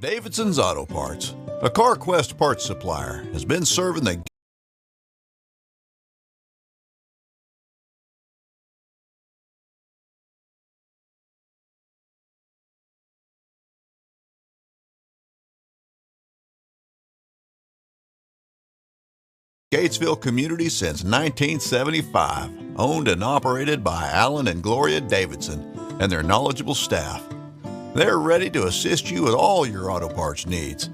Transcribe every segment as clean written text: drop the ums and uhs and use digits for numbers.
Davidson's Auto Parts, a CarQuest parts supplier, has been serving the Gatesville community since 1975, owned and operated by Alan and Gloria Davidson and their knowledgeable staff. They're ready to assist you with all your auto parts needs.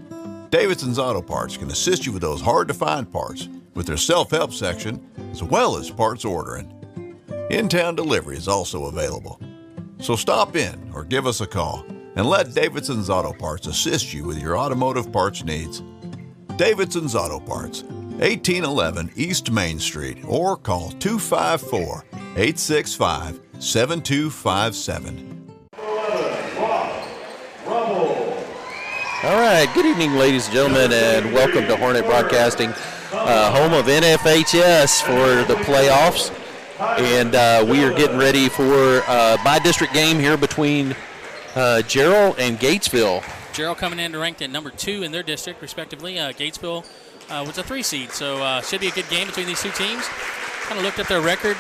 Davidson's Auto Parts can assist you with those hard-to-find parts with their self-help section, as well as parts ordering. In-town delivery is also available. So stop in or give us a call and let Davidson's Auto Parts assist you with your automotive parts needs. Davidson's Auto Parts, 1811 East Main Street, or call 254-865-7257. All right, good evening, ladies and gentlemen, and welcome to Hornet Broadcasting, home of NFHS for the playoffs. And we are getting ready for a by-district game here between Jarrell and Gatesville. Jarrell coming in ranked at number 2 in their district, respectively. Gatesville was a 3 seed, so should be a good game between these two teams. Kind of looked up their record.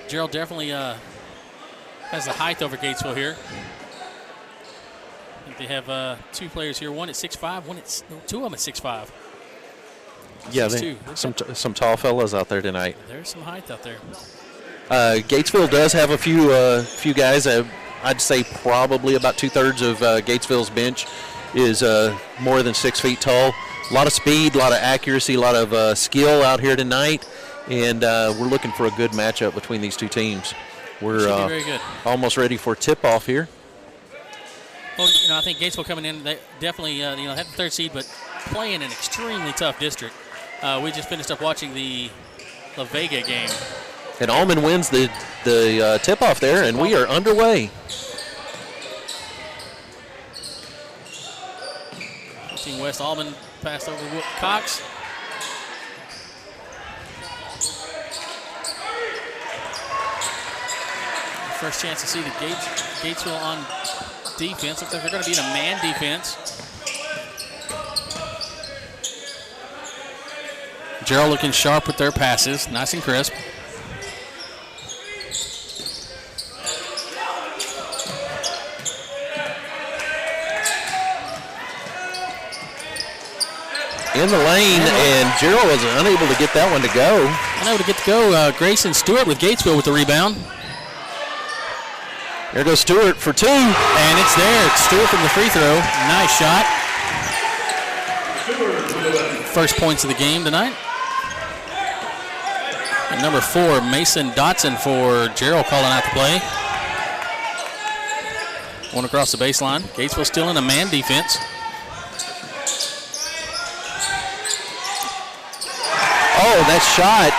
Jarrell definitely has the height over Gatesville here. I think they have 2 players here, one at 6'5", two of them at 6'5". Yeah, some tall fellows out there tonight. There's some height out there. Gatesville does have a few guys. I'd say probably about 2/3 of Gatesville's bench is more than 6 feet tall. A lot of speed, a lot of accuracy, a lot of skill out here tonight, and we're looking for a good matchup between these two teams. We're very good. Almost ready for tip-off here. Well, I think Gatesville coming in, they definitely, had the 3rd seed, but playing an extremely tough district. We just finished up watching the La Vega game. And Allman wins the tip-off there, and we are underway. Team West Allman passed over Cox. First chance to see the Gatesville on defense. Looks like they're going to be in a man defense. Jarrell looking sharp with their passes, nice and crisp. In the lane, and Jarrell was unable to get that one to go. Unable to get to go. Grayson Stewart with Gatesville with the rebound. There goes Stewart for 2. And it's there. It's Stewart from the free throw. Nice shot. First points of the game tonight. And number 4, Mason Dotson for Jarrell calling out the play. One across the baseline. Gatesville still in a man defense. Oh, that shot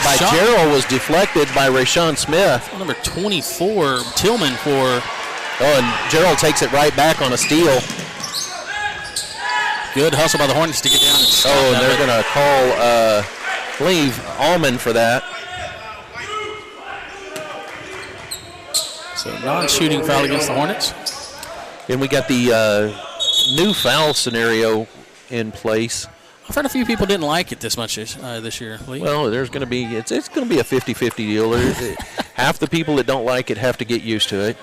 by Jarrell was deflected by Rashawn Smith. Number 24, Tillman for... Oh, and Jarrell takes it right back on a steal. Good hustle by the Hornets to get down and stop and that. They're going to call, Allman for that. So non-shooting foul against the Hornets. And we got the new foul scenario in place. I've heard a few people didn't like it this much this year. Lee. Well, there's going to be it's going to be a 50-50 deal. Half the people that don't like it have to get used to it.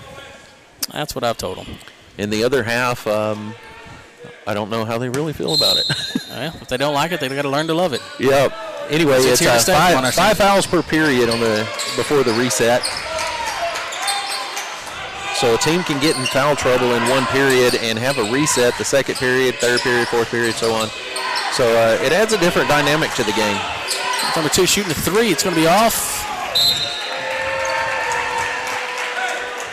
That's what I've told them. And the other half, I don't know how they really feel about it. Well, if they don't like it, they've got to learn to love it. Yep. Anyway, it's 5 fouls per period before the reset. So a team can get in foul trouble in one period and have a reset the 2nd period, 3rd period, 4th period, so on. So it adds a different dynamic to the game. Number 2 shooting a 3. It's going to be off.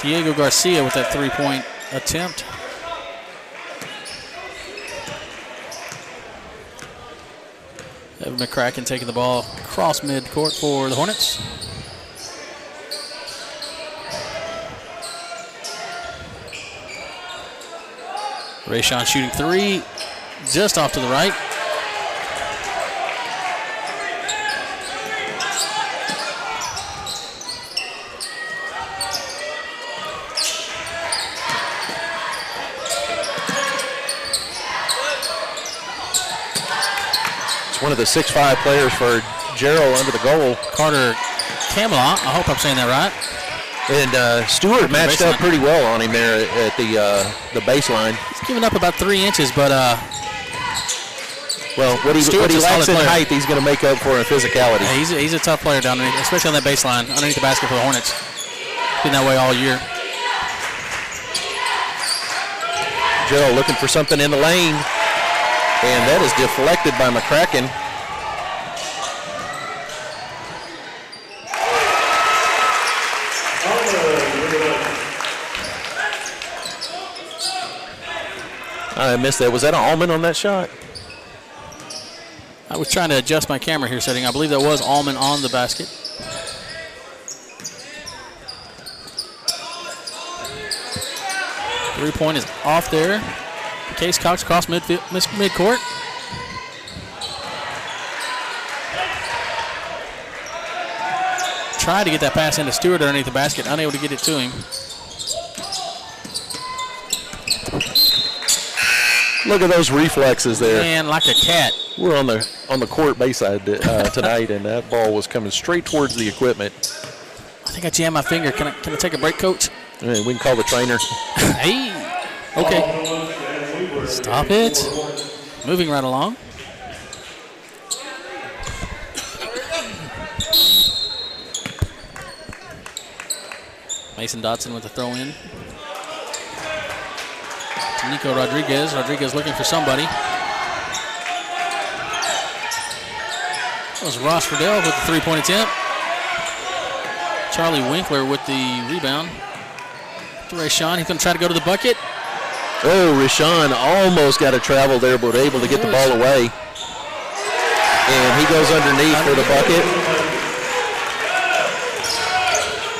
Diego Garcia with that 3-point attempt. Evan McCracken taking the ball across midcourt for the Hornets. Rashawn shooting 3, just off to the right. one of the 6'5" players for Jarrell under the goal. Carter Camelot, I hope I'm saying that right. And Stewart matched up pretty well on him there at the baseline. He's given up about 3 inches, but well, what he lacks in height, he's going to make up for in physicality. Yeah, he's a tough player down there, especially on that baseline, underneath the basket for the Hornets. Been that way all year. Jarrell looking for something in the lane, and that is deflected by McCracken. I missed that. Was that an Allman on that shot? I was trying to adjust my camera here setting. I believe that was Allman on the basket. Three-point is off there. Case Cox across midcourt. Tried to get that pass into Stewart underneath the basket, unable to get it to him. Look at those reflexes there. Man, like a cat. We're on the court bayside tonight, and that ball was coming straight towards the equipment. I think I jammed my finger. Can I take a break, Coach? I mean, we can call the trainer. Hey. Okay. Stop it. Moving right along. Mason Dotson with the throw in. To Nico Rodriguez. Rodriguez looking for somebody. That was Ross Friedel with the three-point attempt. Charlie Winkler with the rebound. To Rashawn. He's going to try to go to the bucket. Oh, Rashawn almost got a travel there, but able to get the ball away. And he goes underneath for the bucket.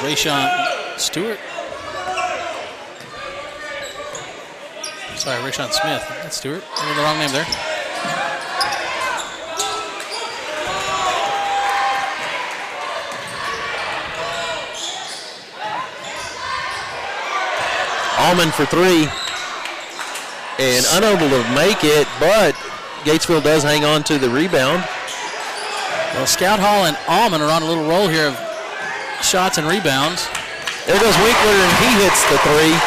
Rashawn Stewart. Sorry, Rashawn Smith. That's Stewart. I got the wrong name there. Allman for three. And unable to make it, but Gatesville does hang on to the rebound. Well, Scout Hall and Allman are on a little roll here of shots and rebounds. There goes Winkler, and he hits the three.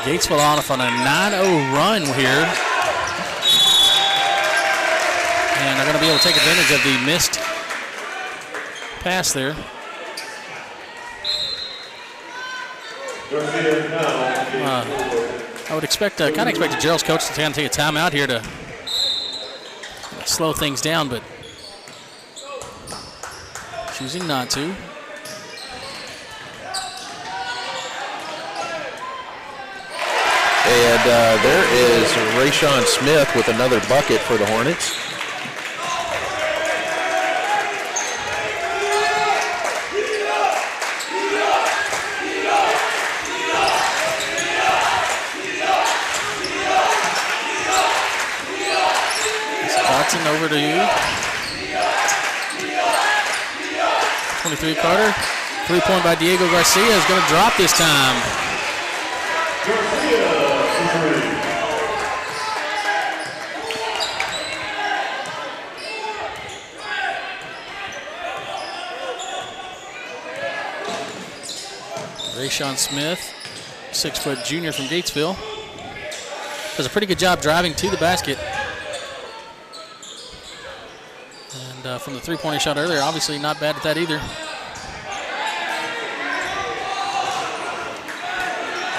Gatesville off on a 9-0 run here. And they're going to be able to take advantage of the missed pass there. I would expect, kind of expected Jarrell's coach to take a timeout here to slow things down, but choosing not to. And there is Rashawn Smith with another bucket for the Hornets. Over to you. 23 Carter. 3-point by Diego Garcia is going to drop this time. Rashawn Smith, 6-foot junior from Gatesville, does a pretty good job driving to the basket. And from the three-pointer shot earlier, obviously not bad at that either.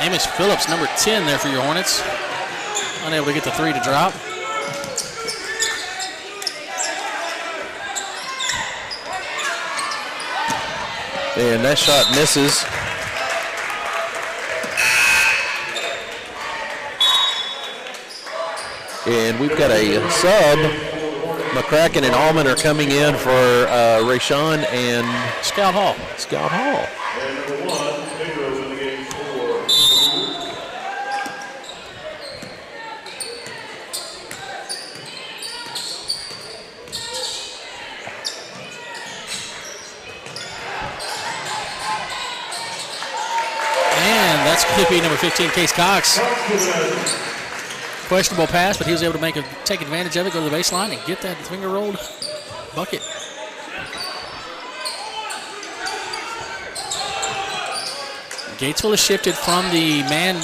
Amos Phillips, number 10 there for your Hornets. Unable to get the three to drop. And that shot misses. And we've got a sub. McCracken and Allman are coming in for Rashawn and Scout Hall. Scout Hall. And that's going to be number 15, Case Cox. Questionable pass, but he was able to take advantage of it, go to the baseline, and get that finger-rolled bucket. Gatesville has shifted from the man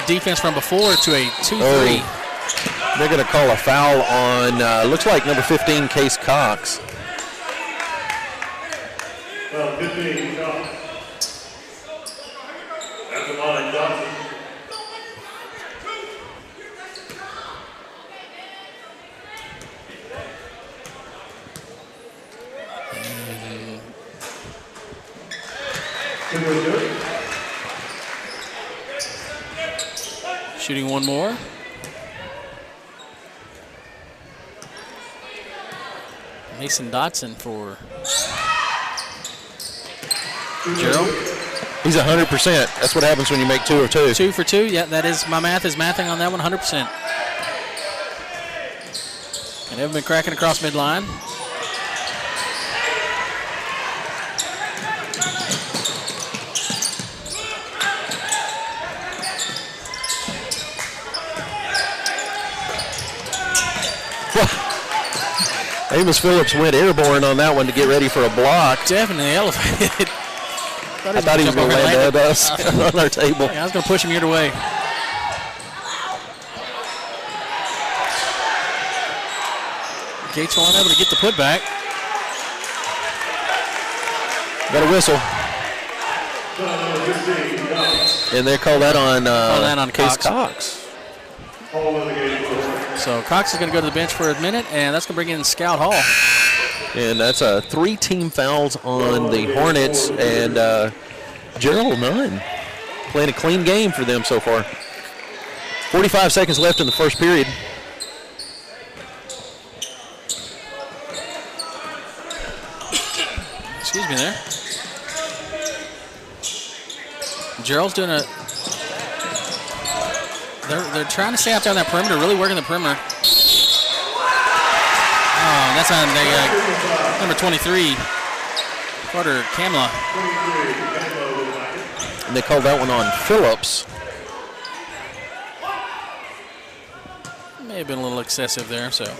defense from before to a 2-3. Oh, they're going to call a foul on, looks like number 15, Case Cox. 15 Cox. That's the line, Johnson. Shooting one more. Mason Dotson for Jarrell. He's 100%. That's what happens when you make 2 of 2. 2 for 2. Yeah, that is, my math is mathing on that one 100%. And they've been cracking across midline. Amos Phillips went airborne on that one to get ready for a block. Definitely elevated. I thought he was going to land at us on our table. Yeah, I was going to push him your way. Gatesville unable to get the putback. Got a whistle. And they call that on, Case Cox. So Cox is going to go to the bench for a minute, and that's going to bring in Scout Hall. And that's 3 team fouls on the Hornets, and Jarrell none. Playing a clean game for them so far. 45 seconds left in the first period. Excuse me there. Jarrell's doing a... They're trying to stay out there on that perimeter, really working the perimeter. Oh, that's on the number 23, Carter Kamla. And they called that one on Phillips. May have been a little excessive there, so. The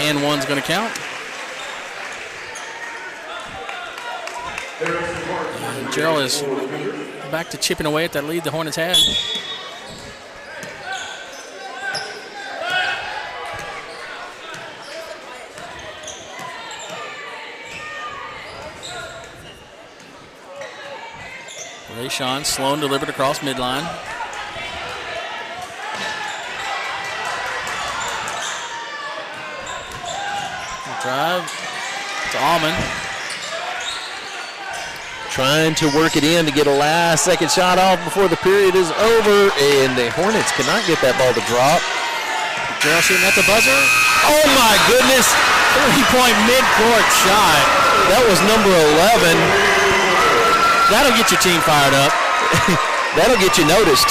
and one's going to count. And Jarrell is back to chipping away at that lead the Hornets had. Rayshawn Sloan delivered across midline. Drive to Allman. Trying to work it in to get a last second shot off before the period is over, and the Hornets cannot get that ball to drop. Jarrell shooting at the buzzer. Oh my goodness! 3-point mid-court shot. That was number 11. That'll get your team fired up. That'll get you noticed.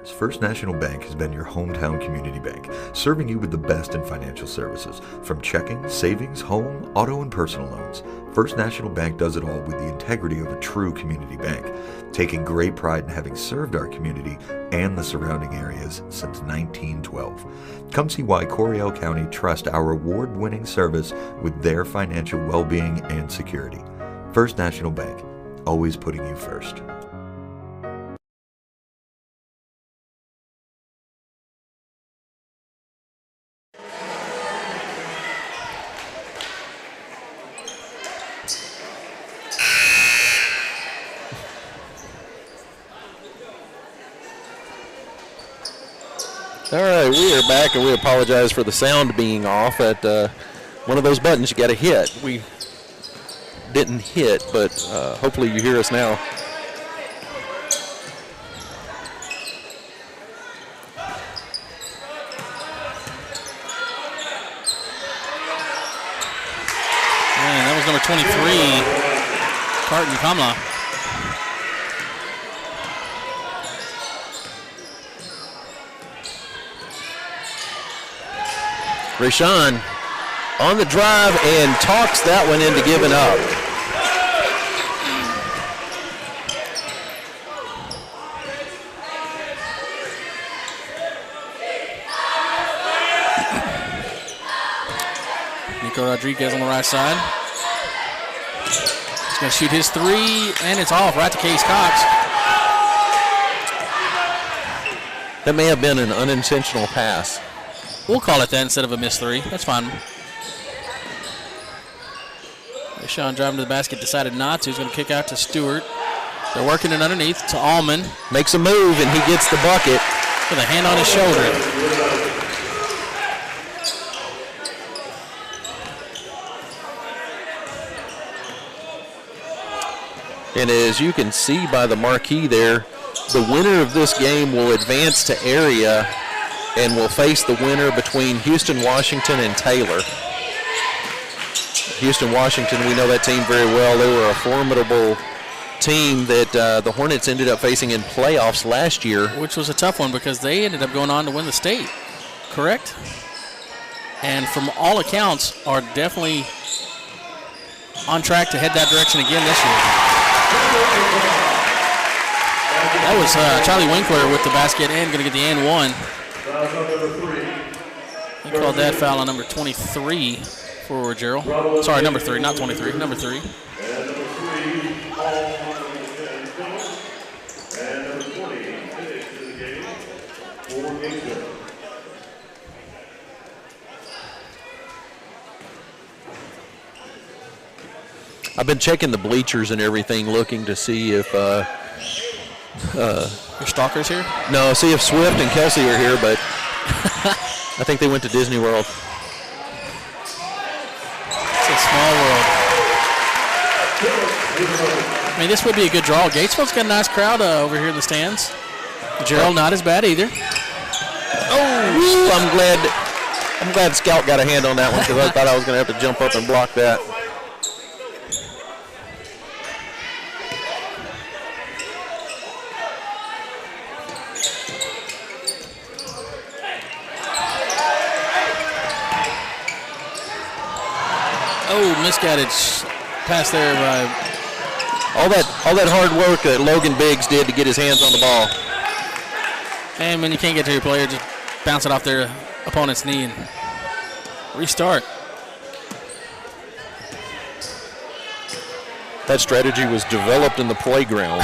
First National Bank has been your hometown community bank, serving you with the best in financial services, from checking, savings, home, auto, and personal loans. First National Bank does it all with the integrity of a true community bank, taking great pride in having served our community and the surrounding areas since 1912. Come see why Coryell County trusts our award-winning service with their financial well-being and security. First National Bank, always putting you first. All right, we are back, and we apologize for the sound being off at one of those buttons you got to hit. We didn't hit, but hopefully you hear us now. Man, that was number 23, Carton Kamla. Rashawn on the drive and talks that one into giving up. Nico Rodriguez on the right side. He's going to shoot his three, and it's off right to Case Cox. That may have been an unintentional pass. We'll call it that instead of a missed three. That's fine. Sean driving to the basket, decided not to. He's going to kick out to Stewart. They're working it underneath to Allman. Makes a move, and he gets the bucket. With a hand on his shoulder. And as you can see by the marquee there, the winner of this game will advance to area and will face the winner between Houston, Washington, and Taylor. Houston, Washington, we know that team very well. They were a formidable team that the Hornets ended up facing in playoffs last year. Which was a tough one because they ended up going on to win the state, correct? And from all accounts are definitely on track to head that direction again this year. That was Charlie Winkler with the basket and going to get the and one. He called that foul on number 23 for Jarrell. Sorry, number 3, not 23, number 3. I've been checking the bleachers and everything, looking to see if Your stalkers here? No, see if Swift and Kelsey are here, but I think they went to Disney World. It's a small world. I mean, this would be a good draw. Gatesville's got a nice crowd over here in the stands. Jarrell not as bad either. Oh, I'm glad Scout got a hand on that one because I thought I was going to have to jump up and block that. Oh, misguided pass there by all that hard work that Logan Biggs did to get his hands on the ball. And when you can't get to your player, just bounce it off their opponent's knee and restart. That strategy was developed in the playground.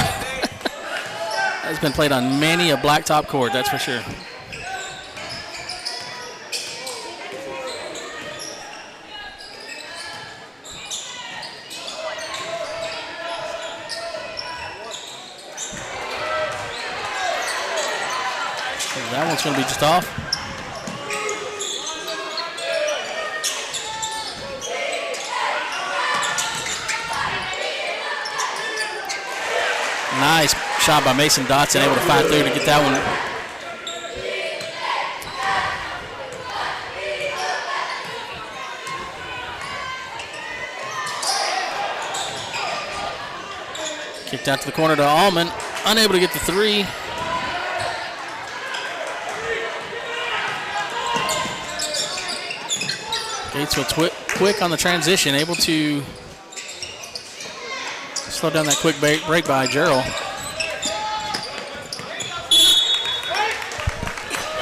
It's been played on many a blacktop court, that's for sure. That one's going to be just off. Nice shot by Mason Dotson, able to fight through to get that one. Kicked out to the corner to Allman, unable to get the three. Gatesville quick on the transition, able to slow down that quick break by Jarrell.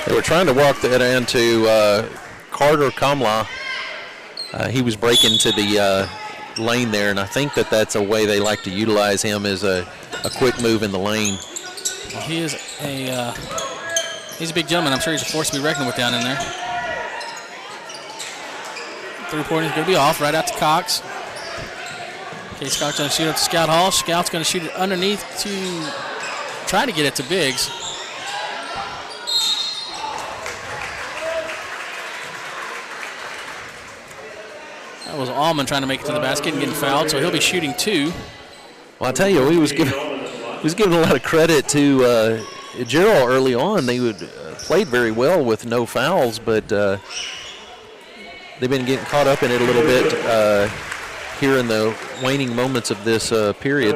They were trying to walk that into Carter Kamla. He was breaking to the lane there, and I think that's a way they like to utilize him as a quick move in the lane. Well, he's a big gentleman. I'm sure he's a force to be reckoned with down in there. 3-pointer is going to be off right out to Cox. Case Cox going to shoot up to Scout Hall. Scout's going to shoot it underneath to try to get it to Biggs. That was Allman trying to make it to the basket and getting fouled, so he'll be shooting 2. Well, I tell you, he was giving a lot of credit to Jarrell early on. They played very well with no fouls, but they've been getting caught up in it a little bit here in the waning moments of this period.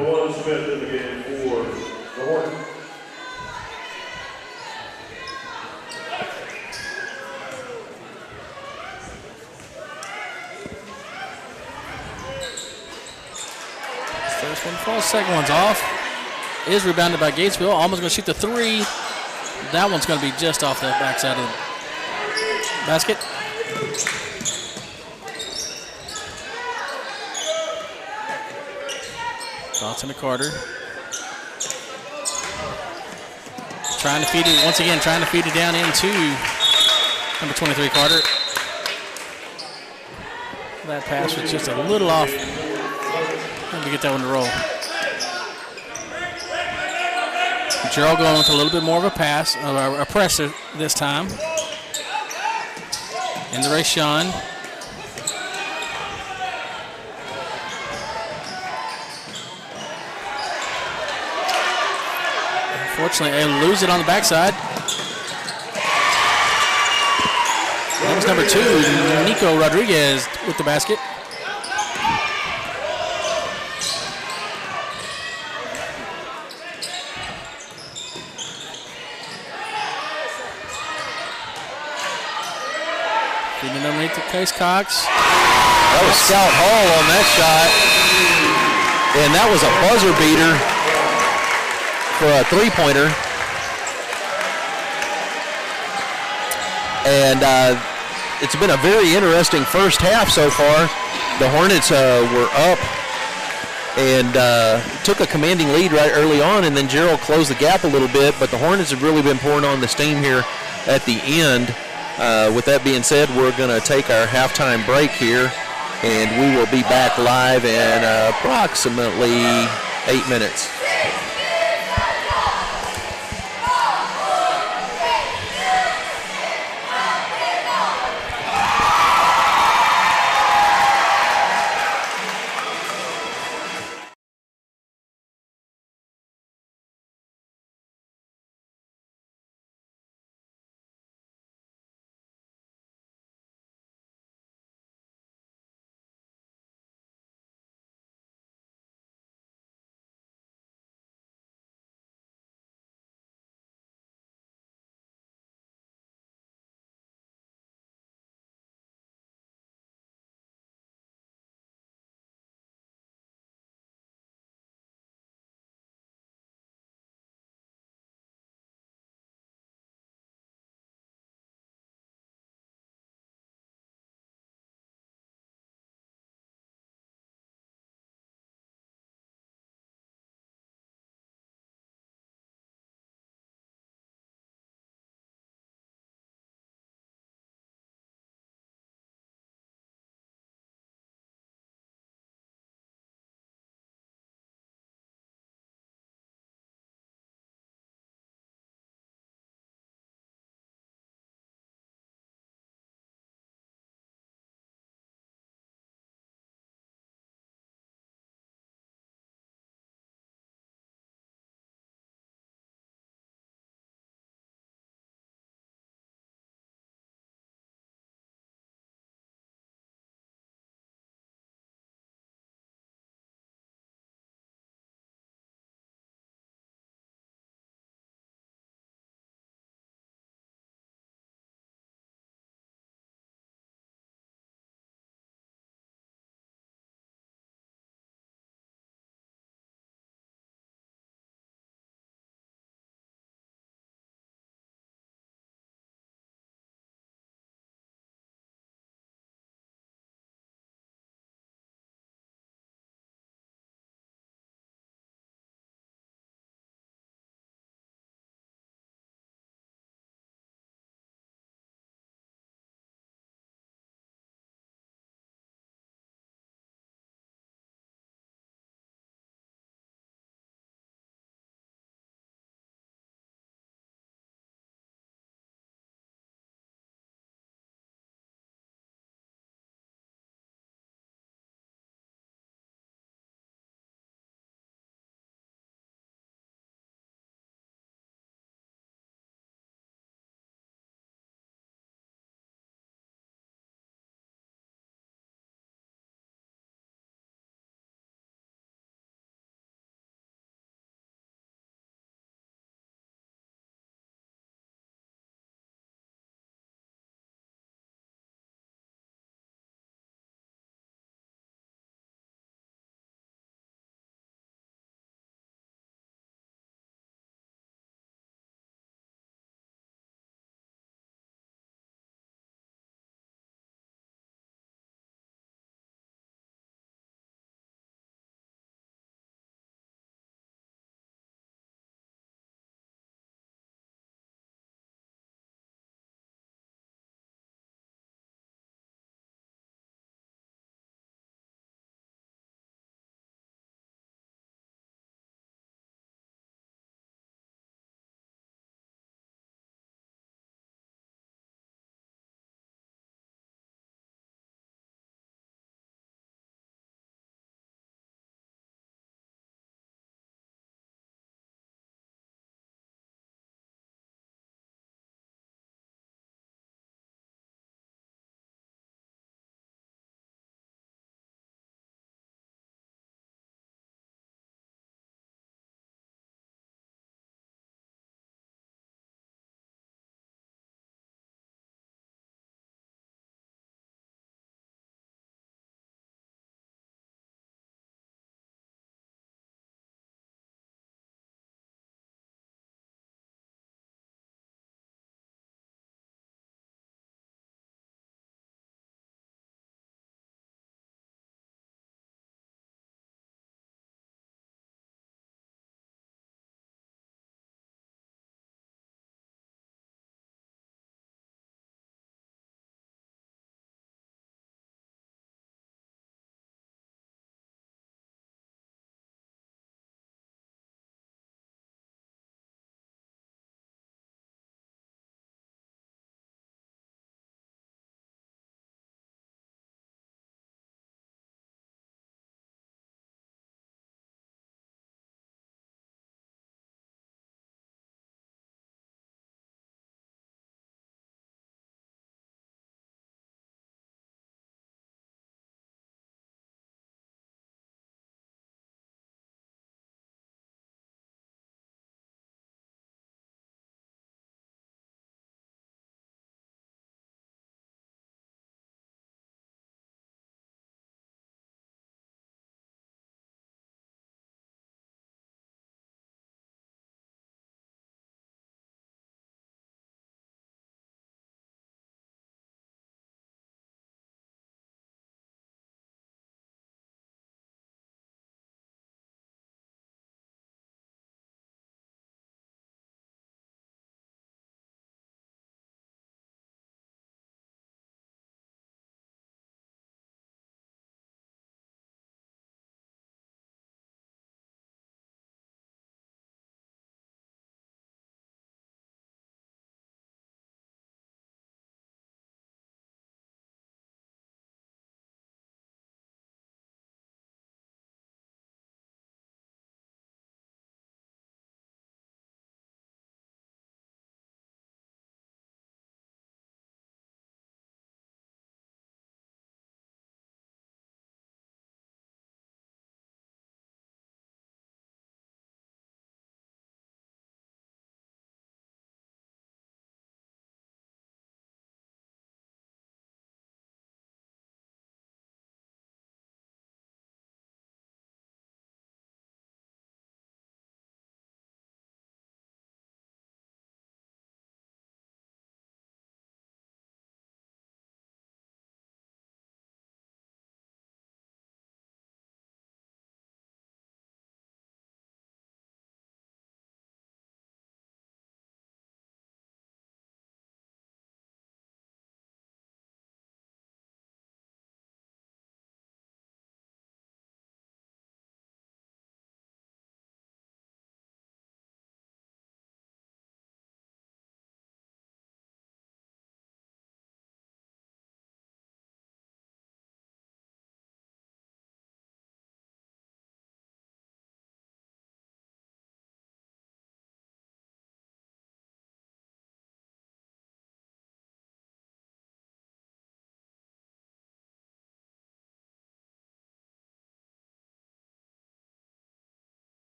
First one falls, second one's off. Is rebounded by Gatesville. Almost going to shoot the 3. That one's going to be just off the backside of the basket. Johnson to Carter. Trying to feed it, once again, trying to feed it down into number 23, Carter. That pass was just a little off. Let me get that one to roll. Jarrell going with a little bit more of a pass, a pressure this time. Into Ray Sean. Unfortunately, they lose it on the backside. That was number 2, Nico Rodriguez with the basket. Feeding underneath to Case Cox. That was Scout Hall on that shot. And that was a buzzer beater for a 3-pointer. And it's been a very interesting first half so far. The Hornets were up and took a commanding lead right early on, and then Jarrell closed the gap a little bit, but the Hornets have really been pouring on the steam here at the end. With that being said, we're going to take our halftime break here, and we will be back live in approximately 8 minutes.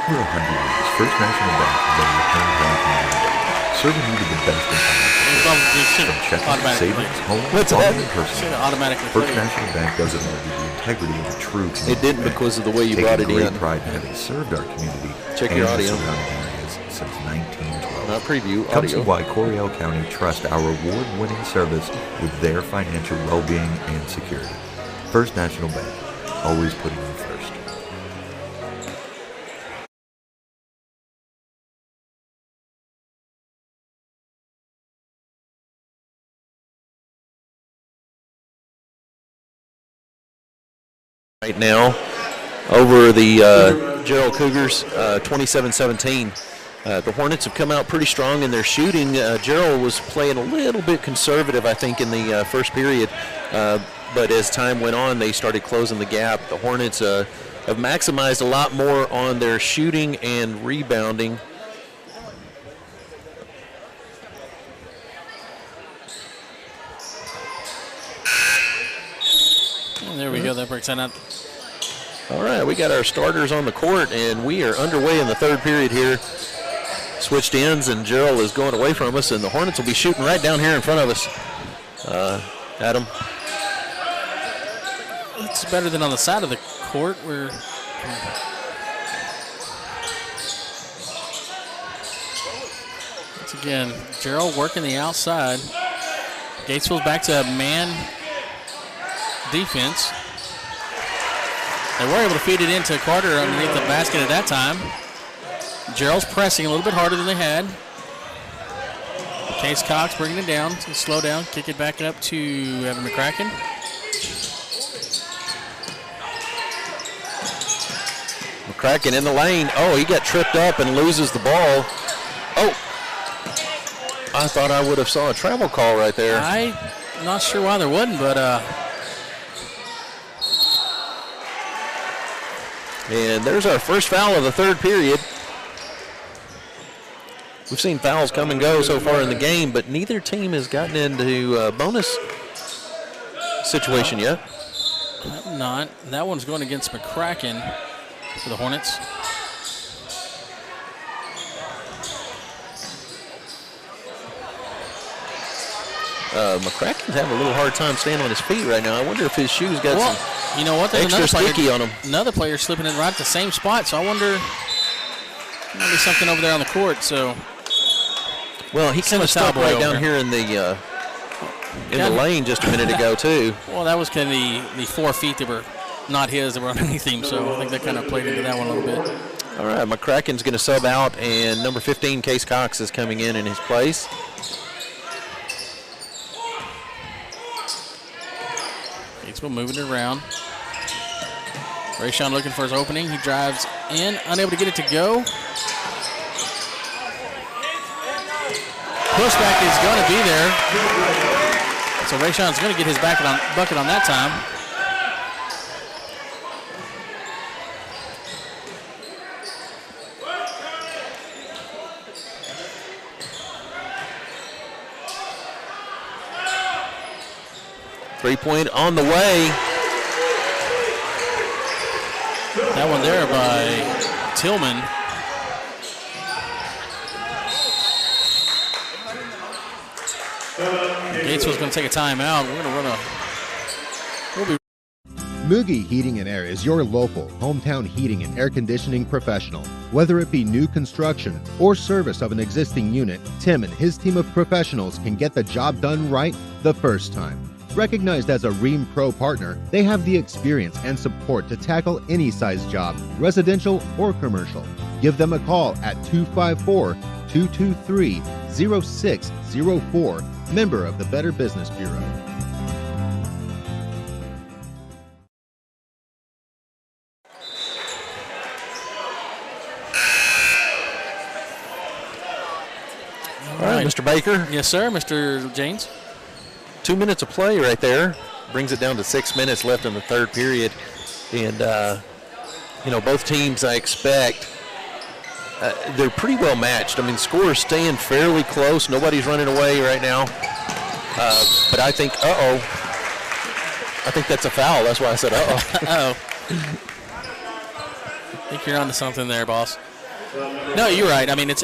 For 100 years, First National Bank has been your hometown community bank, serving you with the best in financial from checking, savings, home, auto, and personal. First National Bank does it all with the integrity of a true community It didn't bank, because of the way you brought it taking in. great pride in having served our community Check and your the audio. surrounding areas since 1912. Not preview, Come see audio. why Coryell County trusts our award-winning service with their financial well-being and security. First National Bank, always putting you first. Right now over the Jarrell Cougars, 27-17. The Hornets have come out pretty strong in their shooting. Jarrell was playing a little bit conservative, I think, in the first period. But as time went on, they started closing the gap. The Hornets have maximized a lot more on their shooting and rebounding. And there we go. That breaks that out. All right, we got our starters on the court, and we are underway in the third period here. Switched ends, and Jarrell is going away from us, and the Hornets will be shooting right down here in front of us. Adam? It's better than on the side of the court where once again, Jarrell working the outside. Gatesville's back to a man defense. They were able to feed it into Carter underneath the basket at that time. Jarrell's pressing a little bit harder than they had. Case Cox bringing it down. Slow down, kick it back up to Evan McCracken. McCracken in the lane. Oh, he got tripped up and loses the ball. Oh, I thought I would have saw a travel call right there. I'm not sure why there wasn't, but and there's our first foul of the third period. We've seen fouls come and go so far in the game, but neither team has gotten into a bonus situation yet. not. That one's going against McCracken for the Hornets. McCracken's having a little hard time staying on his feet right now. I wonder if his shoes got some you know what? There's extra sticky on him. Another player slipping in right at the same spot, so I wonder maybe something over there on the court. So, well, he kind of stopped right down here in the lane just a minute ago too. Well, that was kind of the 4 feet that were not his, that were underneath him. So I think that kind of played into that one a little bit. All right, McCracken's going to sub out, and number 15, Case Cox, is coming in his place. Gatesville moving it around. Rayshawn looking for his opening. He drives in, unable to get it to go. Pushback is going to be there. So Rayshawn's going to get his bucket on that time. Three-point on the way. That one there by Tillman. Gatesville's going to take a timeout. We're going to run Mugi Heating and Air is your local, hometown heating and air conditioning professional. Whether it be new construction or service of an existing unit, Tim and his team of professionals can get the job done right the first time. Recognized as a Rheem Pro partner, they have the experience and support to tackle any size job, residential or commercial. Give them a call at 254-223-0604, member of the Better Business Bureau. All right, Mr. Baker. Yes, sir, Mr. James. 2 minutes of play right there. Brings it down to 6 minutes left in the third period. And, both teams, I expect, they're pretty well matched. I mean, scores staying fairly close. Nobody's running away right now. But I think, I think that's a foul. That's why I said uh-oh. Uh-oh. I think you're onto something there, boss. No, you're right. I mean, it's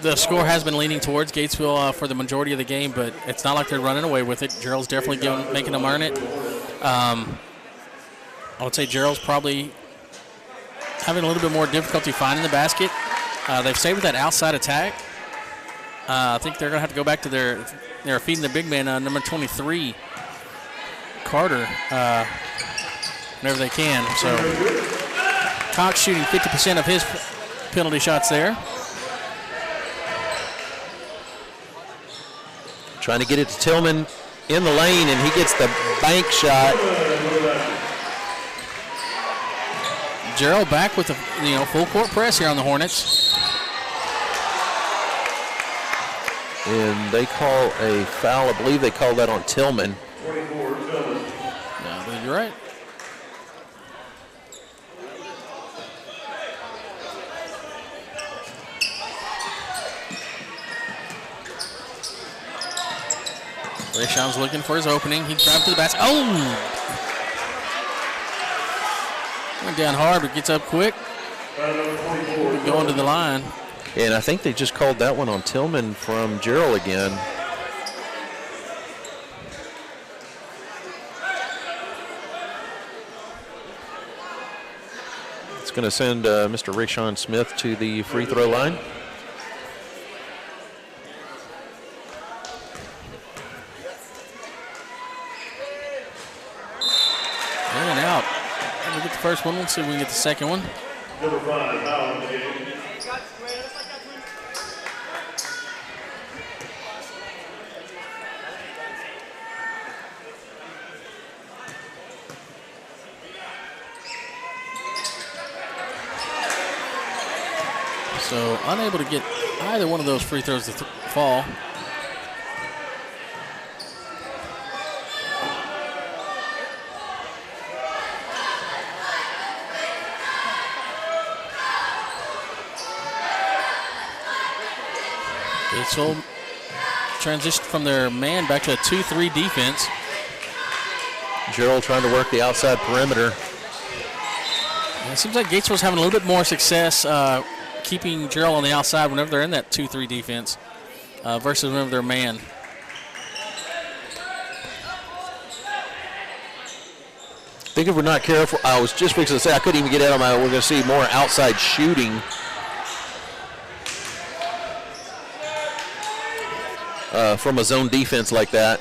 the score has been leaning towards Gatesville for the majority of the game, but it's not like they're running away with it. Jarrell's definitely making them earn it. I would say Jarrell's probably having a little bit more difficulty finding the basket. They've saved that outside attack. I think they're going to have to go back to they're feeding the big man, number 23, Carter, whenever they can. So Cox shooting 50% of his penalty shots there. Trying to get it to Tillman in the lane, and he gets the bank shot. Jarrell back with a full court press here on the Hornets. And they call a foul. I believe they call that on Tillman. 24, Tillman. No, I believe you're right. Rayshon's looking for his opening. He drives to the basket. Oh! Went down hard, but gets up quick. Going to the line. And I think they just called that one on Tillman from Jarrell again. It's going to send Mr. Rayshawn Smith to the free throw line. In and out. We'll get the first one. Let's see if we can get the second one. Number 5, foul in the game. So unable to get either one of those free throws to fall. Gatesville transitioned from their man back to a 2-3 defense. Jarrell trying to work the outside perimeter. And it seems like Gatesville's having a little bit more success keeping Jarrell on the outside whenever they're in that 2-3 defense versus whenever they're man. I think if we're not careful, I was just fixing to say I couldn't even get out of my, we're going to see more outside shooting. From a zone defense like that.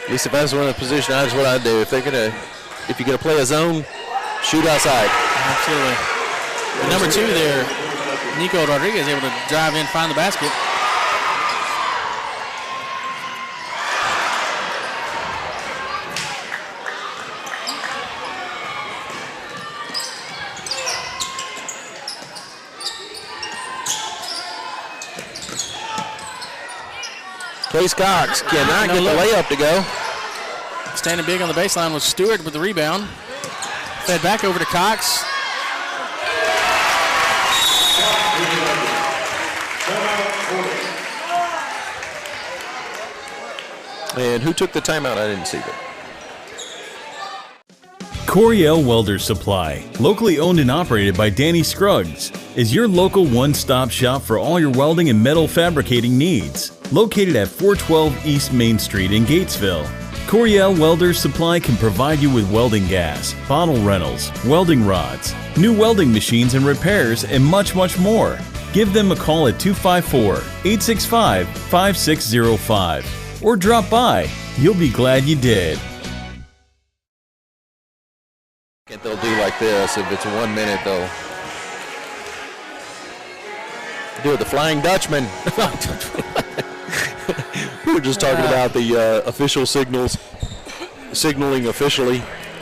At least if I was in a position, that's what I'd do. If you're gonna play a zone, shoot outside. Absolutely. And number 2 there, Nico Rodriguez able to drive in, find the basket. Case Cox cannot get the layup to go. Standing big on the baseline was Stewart with the rebound. Fed back over to Cox. And who took the timeout? I didn't see that. Coriel Welder Supply, locally owned and operated by Danny Scruggs, is your local one-stop shop for all your welding and metal fabricating needs. Located at 412 East Main Street in Gatesville, Coriel Welder Supply can provide you with welding gas, bottle rentals, welding rods, new welding machines and repairs, and much, much more. Give them a call at 254-865-5605 or drop by. You'll be glad you did. They'll do like this if it's 1 minute, though. Do it, the Flying Dutchman. We were just talking about the official signaling officially.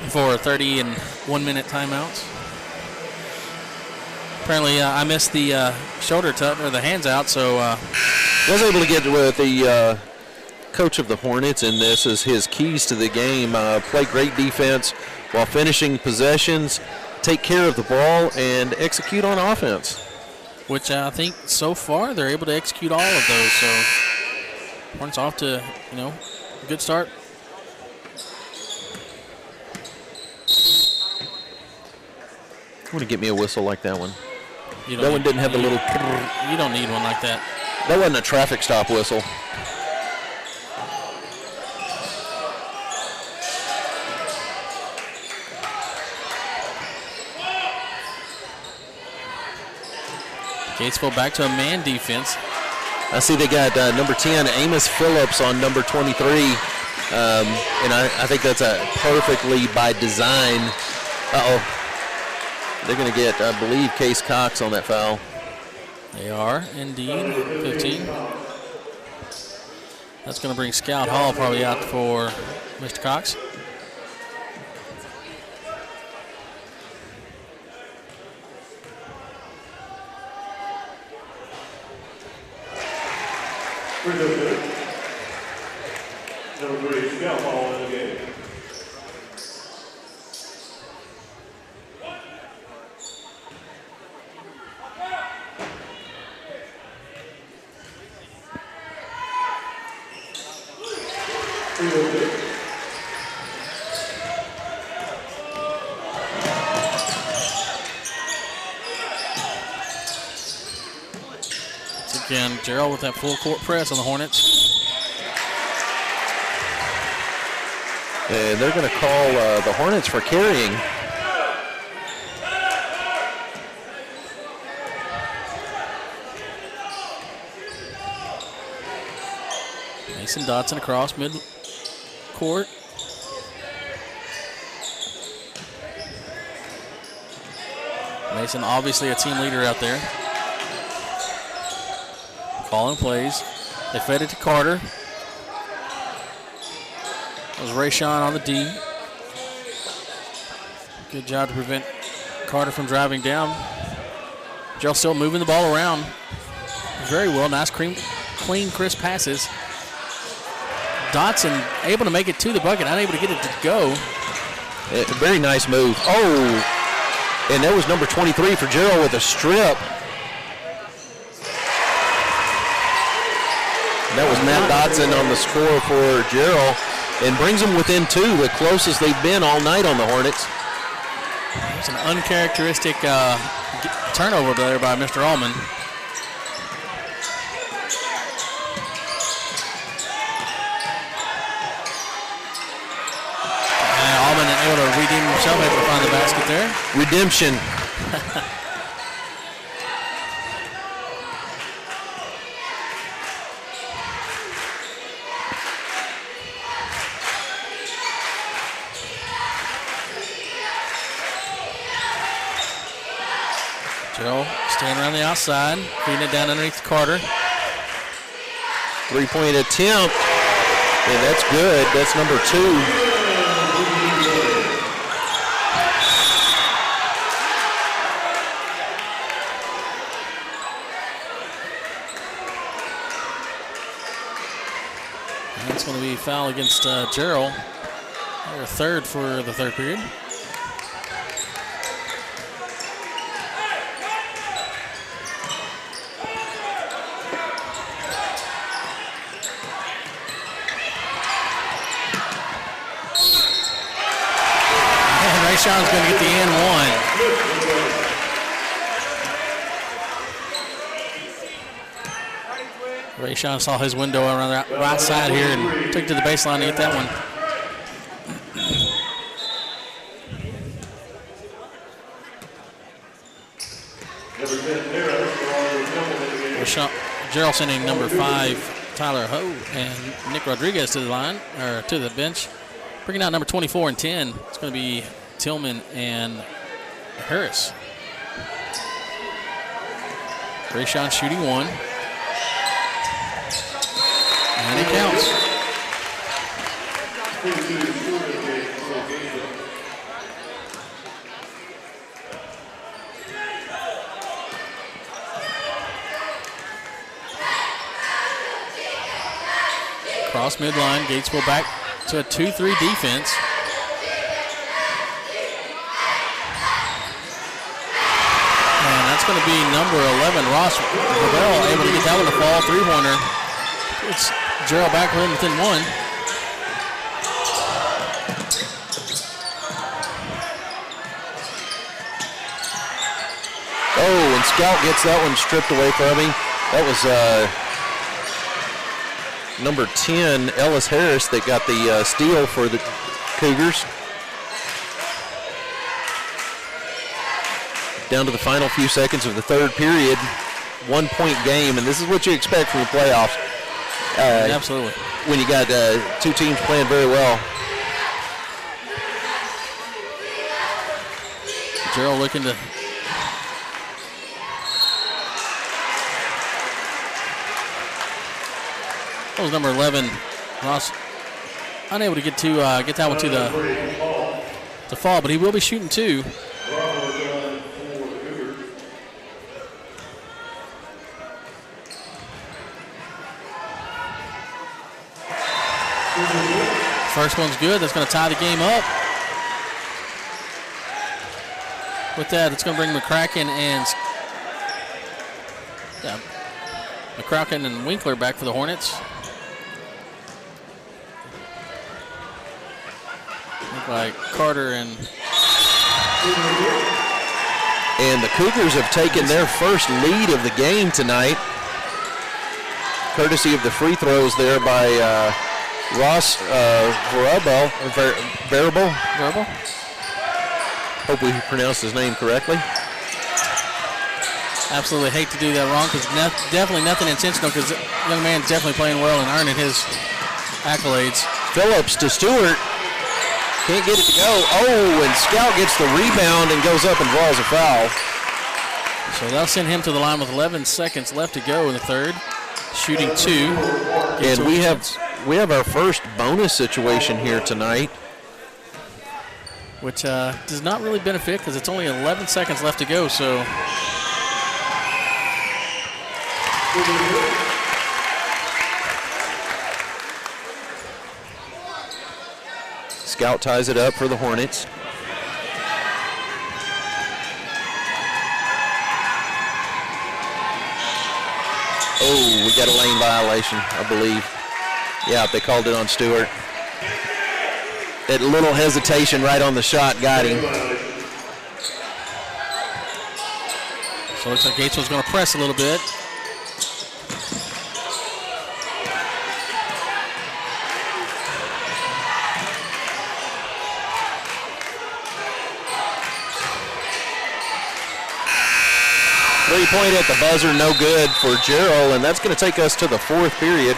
For 30 and 1 minute timeouts. Apparently, I missed the shoulder tuck or the hands out, so was able to get with the coach of the Hornets, and this is his keys to the game. Play great defense while finishing possessions, take care of the ball, and execute on offense. Which I think so far they're able to execute all of those. So Hornets off to a good start. Want to get me a whistle like that one? That one didn't have the little. You don't need one like that. That wasn't a traffic stop whistle. Gatesville back to a man defense. I see they got number 10, Amos Phillips, on number 23. And I think that's a perfectly by design. Uh-oh. They're going to get, I believe, Case Cox on that foul. They are, indeed. 15. That's going to bring Scout Hall probably out for Mr. Cox. Number 3, Scout Hall in the game. Again, Jarrell with that full court press on the Hornets. And they're going to call the Hornets for carrying. Mason Dotson across mid-court. Mason obviously a team leader out there. Calling plays. They fed it to Carter. That was Rayshawn on the D. Good job to prevent Carter from driving down. Jarrell still moving the ball around very well. Nice, clean, crisp passes. Dotson able to make it to the bucket, unable to get it to go. Very nice move. Oh, and that was number 23 for Jarrell with a strip. That was Matt Dotson on the score for Jarrell and brings them within 2, the closest they've been all night on the Hornets. It's an uncharacteristic turnover there by Mr. Allman. And Allman able to redeem himself, able to find the basket there. Redemption. Jarrell staying around the outside, feeding it down underneath Carter. 3-point attempt, and that's good. That's number 2. And that's going to be a foul against Jarrell. Their third for the third period. Rayshawn's going to get the N one. Rayshawn saw his window around the right side here and took to the baseline to get that one. Jarrell sending number 5, Tyler Ho, and Nick Rodriguez to the line, or to the bench. Bringing out number 24 and 10. It's going to be Tillman and Harris. Rayshawn shooting 1. And it counts. Cross midline, Gatesville back to a 2-3 defense. And that's going to be number 11, Ross Gravel, able to get that one to fall. 3-pointer. It's Jarrell back within 1. Scout gets that one stripped away from him. That was number 10, Ellis Harris, that got the steal for the Cougars. Down to the final few seconds of the third period. 1-point game, and this is what you expect from the playoffs. Absolutely. When you got two teams playing very well. Jarrell looking to that was number 11, Ross. Unable to get that one to the fall, but he will be shooting two. First one's good. That's going to tie the game up. With that, it's going to bring McCracken and Winkler back for the Hornets. Look like Carter and the Cougars have taken their first lead of the game tonight, courtesy of the free throws there by Ross Variable. Hope we pronounced his name correctly. Absolutely hate to do that wrong, because definitely nothing intentional, because the young man's definitely playing well and earning his accolades. Phillips to Stewart. Can't get it to go. Oh, and Scout gets the rebound and goes up and draws a foul. So they'll send him to the line with 11 seconds left to go in the third. Shooting two. And we have our first bonus situation here tonight, which does not really benefit, because it's only 11 seconds left to go. So Scout ties it up for the Hornets. Oh, we got a lane violation, I believe. Yeah, they called it on Stewart. That little hesitation right on the shot got him. So it looks like Gatesville's going to press a little bit. Three-point at the buzzer, no good for Jarrell, and that's going to take us to the fourth period.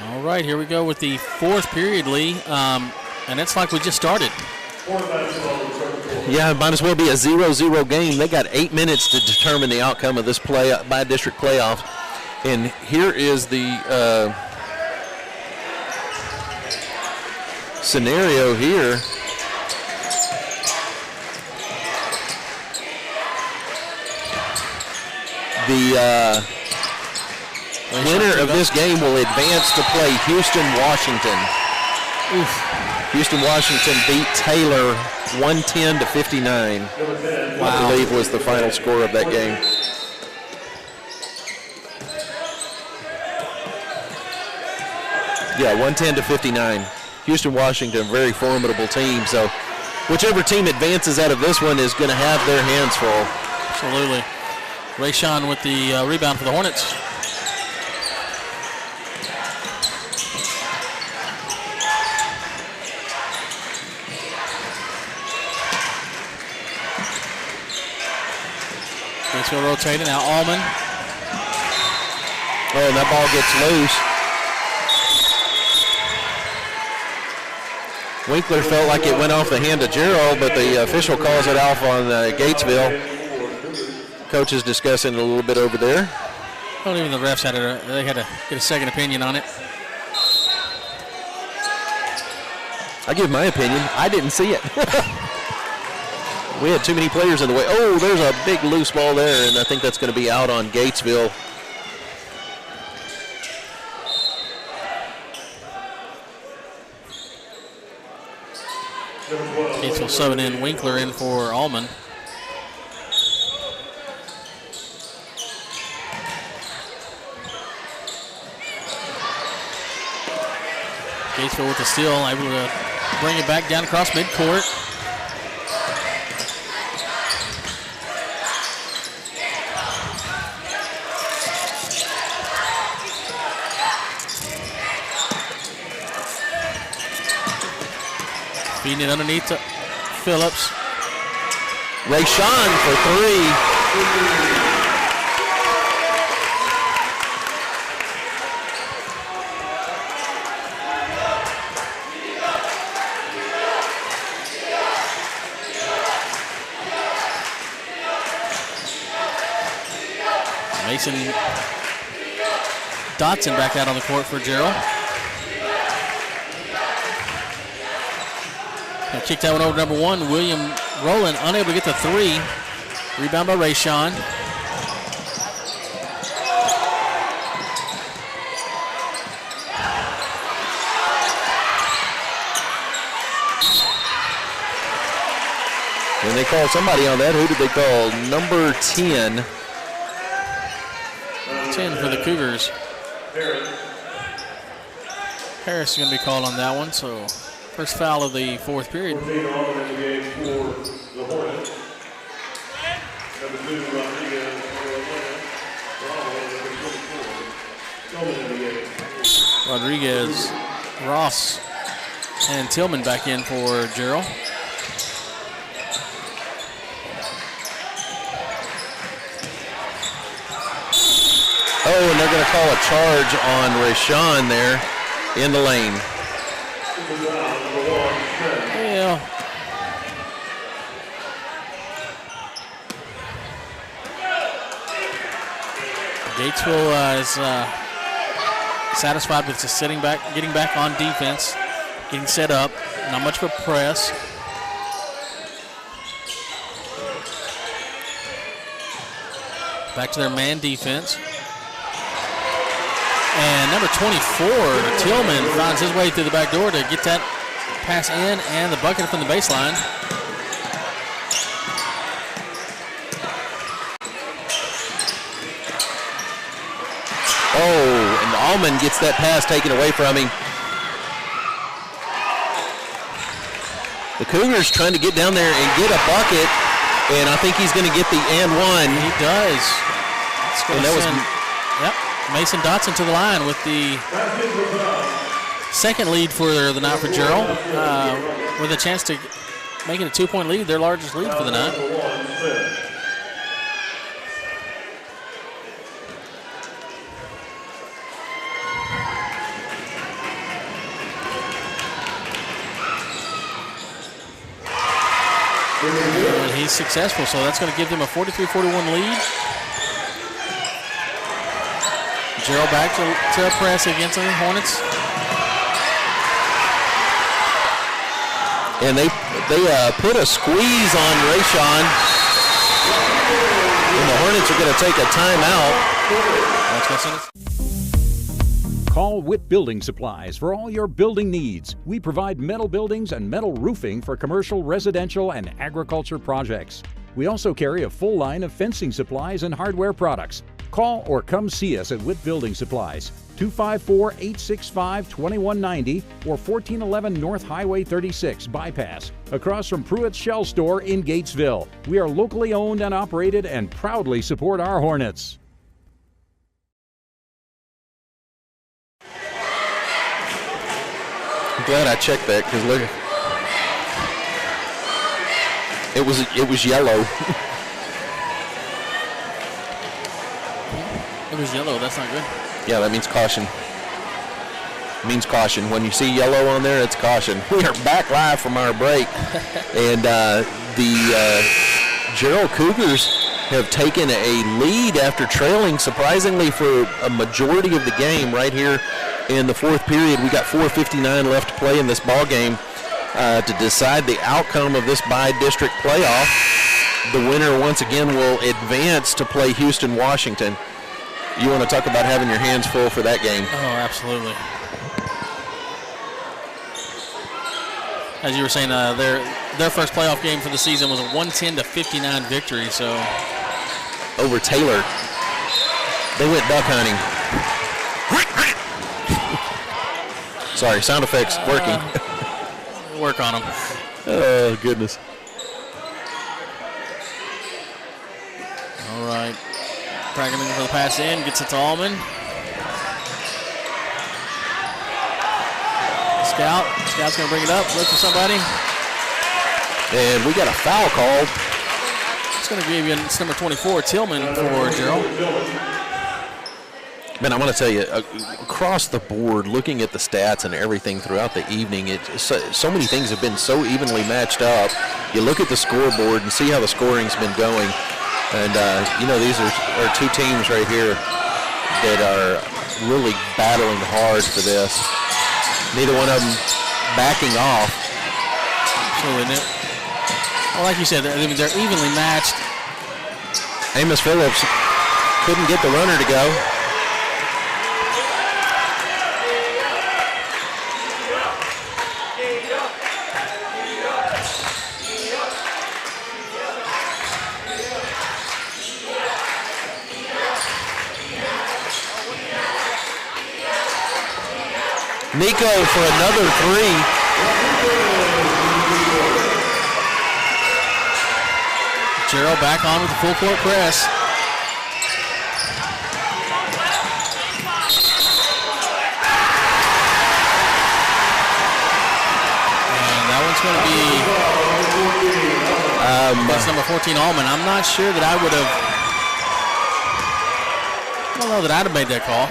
All right, here we go with the fourth period, Lee, and it's like we just started. Yeah, it might as well be a 0-0 game. They got 8 minutes to determine the outcome of this by-district playoff. And here is the scenario here. The winner of this game will advance to play Houston, Washington. Oof. Houston, Washington beat Taylor 110-59. Wow. I believe was the final score of that game. Yeah, 110-59. Houston, Washington, very formidable team. So whichever team advances out of this one is going to have their hands full. Absolutely. Rayshawn with the rebound for the Hornets. Gatesville rotating. Now Allman. Oh, and that ball gets loose. Winkler felt like it went off the hand of Jarrell, but the official calls it off on Gatesville. Coach is discussing it a little bit over there. Well, even the refs had to get a second opinion on it. I give my opinion. I didn't see it. We had too many players in the way. Oh, there's a big loose ball there, and I think that's going to be out on Gatesville. Gatesville subbing in Winkler in for Allman. Gatesville with the steal, able to bring it back down across midcourt. Feeding it underneath to Phillips. Rayshawn for three. Mason Dotson back out on the court for Jarrell. Kick that one over to number one. William Rowland unable to get the three. Rebound by Rayshawn. When they called somebody on that, who did they call? Number 10. 10 for the Cougars. Harris is going to be called on that one, so first foul of the fourth period. Rodriguez, Ross, and Tillman back in for Jarrell. Oh, and they're going to call a charge on Rayshawn there in the lane. Yeah. Gatesville is satisfied with just sitting back, getting back on defense, getting set up. Not much of a press. Back to their man defense. And number 24, Tillman, finds his way through the back door to get that pass in and the bucket from the baseline. Oh, and Allman gets that pass taken away from him. The Cougars trying to get down there and get a bucket, and I think he's going to get the and one. He does. And that was Mason Dotson to the line with the second lead for the night for Jarrell, with a chance to make it a 2-point lead, their largest lead for the night. And he's successful, so that's going to give them a 43-41 lead. Jarrell back to press against the Hornets. And they put a squeeze on Rayshawn. And the Hornets are going to take a timeout. Call Witt Building Supplies for all your building needs. We provide metal buildings and metal roofing for commercial, residential, and agriculture projects. We also carry a full line of fencing supplies and hardware products. Call or come see us at Witt Building Supplies, 254-865-2190 or 1411 North Highway 36 Bypass, across from Pruitt's Shell Store in Gatesville. We are locally owned and operated and proudly support our Hornets. I'm glad I checked that because look, it was yellow. It was yellow. That's not good. Yeah, that means caution. Means caution. When you see yellow on there, it's caution. We are back live from our break. And the Jarrell Cougars have taken a lead after trailing, surprisingly, for a majority of the game right here in the fourth period. We got 4:59 left to play in this ball game to decide the outcome of this bi-district playoff. The winner, once again, will advance to play Houston, Washington. You want to talk about having your hands full for that game. Oh, absolutely. As you were saying, their first playoff game for the season was a 110-59 victory. So over Taylor, they went duck hunting. Sorry, sound effects working. Work on them. Oh goodness. All right, Pragan looking for the pass in, gets it to Allman. Scout's going to bring it up, look for somebody. And we got a foul called. It's going to give you, it's number 24, Tillman for Jarrell. Man, I want to tell you, across the board, looking at the stats and everything throughout the evening, so many things have been so evenly matched up. You look at the scoreboard and see how the scoring's been going. And, these are two teams right here that are really battling hard for this. Neither one of them backing off. Well, like you said, they're evenly matched. Amos Phillips couldn't get the runner to go. Nico for another three. Jarrell back on with the full court press. And that one's going to be that's number 14, Allman. I'm not sure that I don't know that I'd have made that call.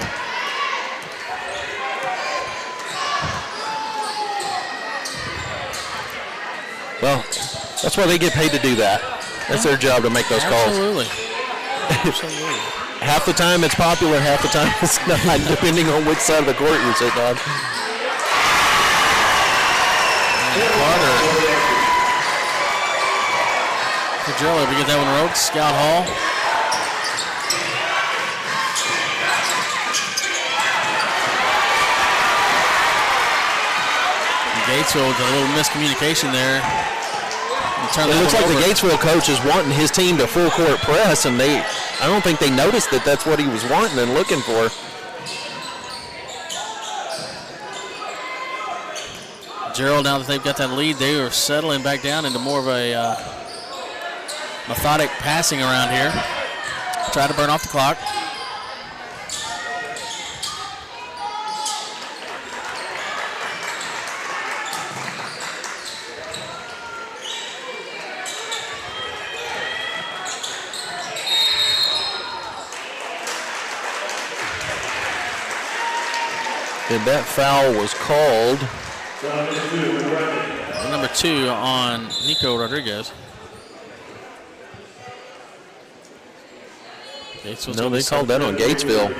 Well, that's why they get paid to do that. That's their job to make those calls. Absolutely. Half the time it's popular, half the time it's not, depending on which side of the court you're sitting on. Carter. For Jarrell, we get that one wrote. Scout Hall. Gatesville with a little miscommunication there. It looks like the Gatesville coach is wanting his team to full court press, and I don't think they noticed that that's what he was wanting and looking for. Jarrell, now that they've got that lead, they are settling back down into more of a methodic passing around here. Try to burn off the clock. And that foul was called. Number 2 on Nico Rodriguez. No, they called that on Gatesville. I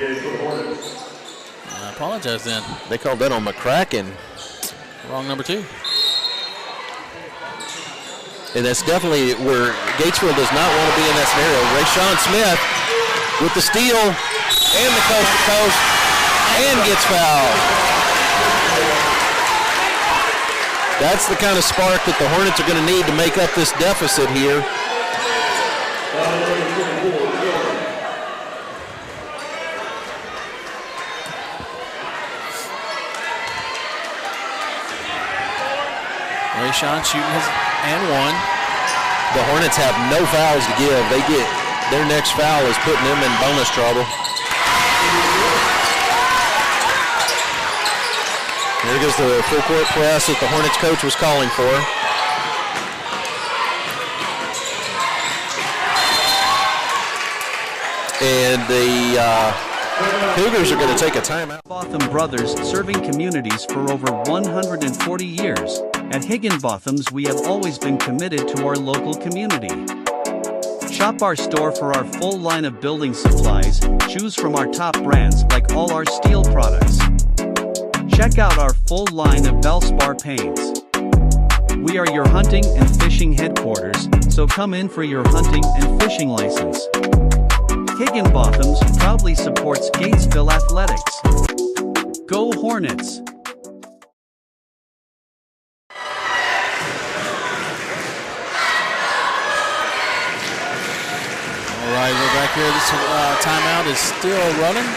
apologize then. They called that on McCracken. Wrong number 2. And that's definitely where Gatesville does not want to be in that scenario. Rayshawn Smith with the steal and the coast-to-coast and gets fouled. That's the kind of spark that the Hornets are going to need to make up this deficit here. Rayshawn shooting his and one. The Hornets have no fouls to give. Their next foul is putting them in bonus trouble. There goes the full court press that the Hornets coach was calling for. And the Cougars are going to take a timeout. Higginbotham Brothers, serving communities for over 140 years. At Higginbotham's, we have always been committed to our local community. Shop our store for our full line of building supplies, choose from our top brands like all our steel products. Check out our full line of Valspar paints. We are your hunting and fishing headquarters, so come in for your hunting and fishing license. Higginbotham's proudly supports Gatesville athletics. Go Hornets! All right, we're back here. This timeout is still running.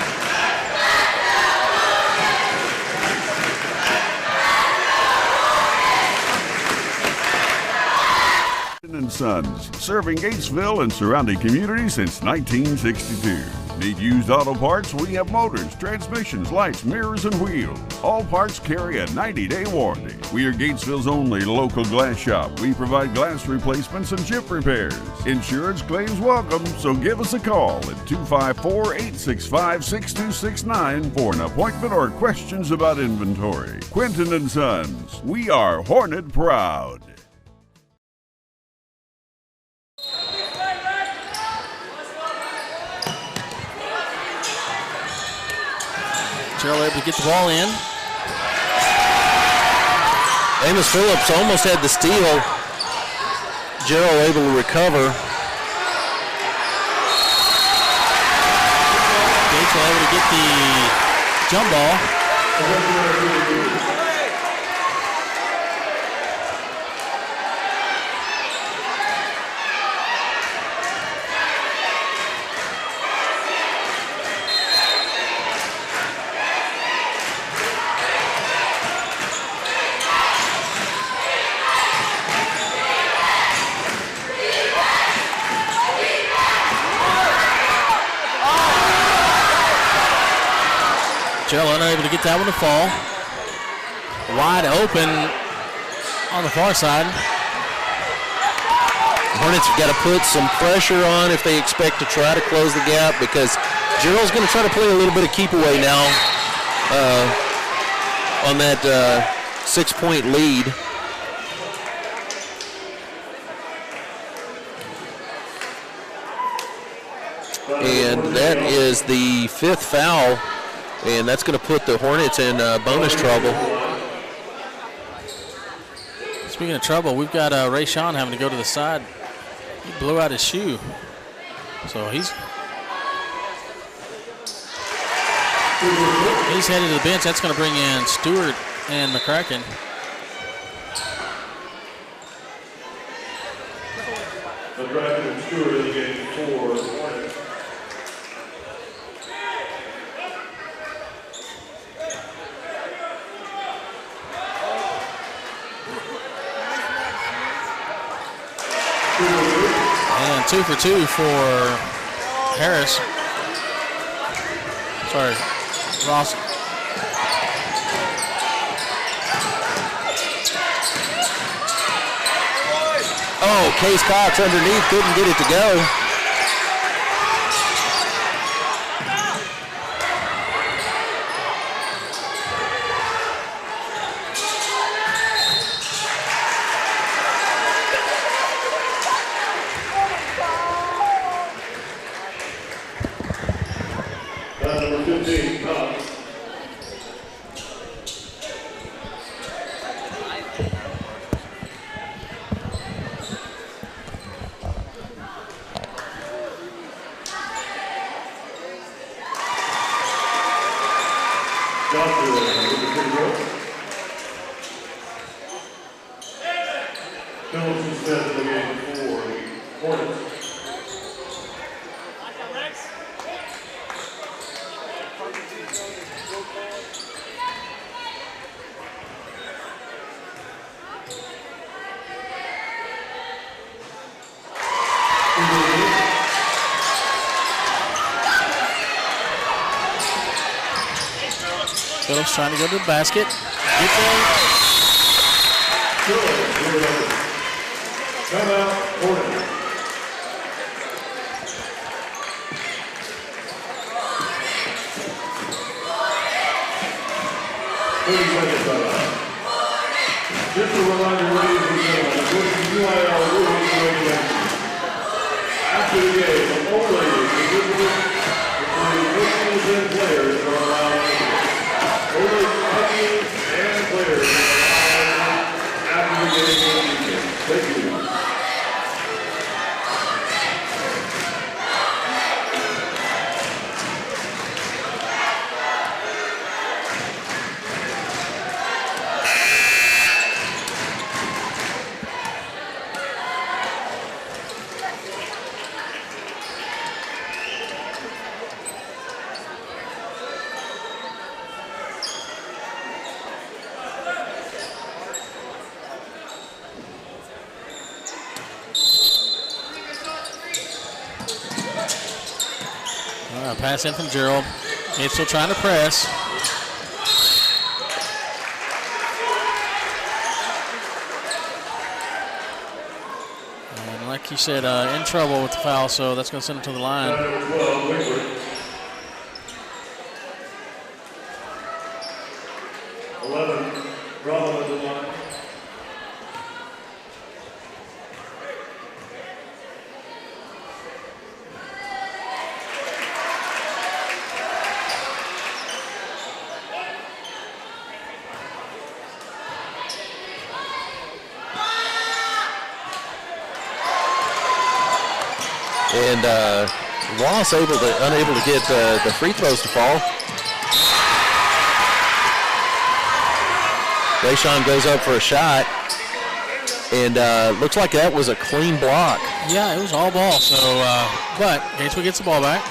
And Sons, serving Gatesville and surrounding communities since 1962. Need used auto parts? We have motors, transmissions, lights, mirrors, and wheels. All parts carry a 90-day warranty. We are Gatesville's only local glass shop. We provide glass replacements and chip repairs. Insurance claims welcome, so give us a call at 254-865-6269 for an appointment or questions about inventory. Quinton and Sons, we are Hornet proud. Jarrell able to get the ball in. Amos Phillips almost had the steal. Jarrell able to recover. Gatesville able to get the jump ball. Jarrell unable to get that one to fall. Wide open on the far side. Hornets have got to put some pressure on if they expect to try to close the gap, because Jarrell's going to try to play a little bit of keep away now on that 6-point lead. And that is the 5th foul. And that's going to put the Hornets in bonus trouble. Speaking of trouble, we've got Ray Sean having to go to the side. He blew out his shoe. So he's headed to the bench. That's going to bring in Stewart and McCracken. McCracken and Stewart in the game for the Hornets. And 2 for 2 for Harris. Sorry, Ross. Oh, Case Cox underneath, couldn't get it to go. Number 15, Cox. Phillips trying to go to the basket. Get there. Timeout, Hornets. 30 seconds on that. Just a reminder, ladies and gentlemen, according to UIL rules and regulations, after the game, only participants, including coaches and players, are allowed to enter. Only coaches and players are allowed after the game will begin. Thank you. Pass in from Jarrell. It's still trying to press. And like you said, in trouble with the foul, so that's going to send him to the line. 11, Bravo at the line. And Ross unable to get the free throws to fall. Rayshawn goes up for a shot, and looks like that was a clean block. Yeah, it was all ball. So, but Gatesville gets the ball back.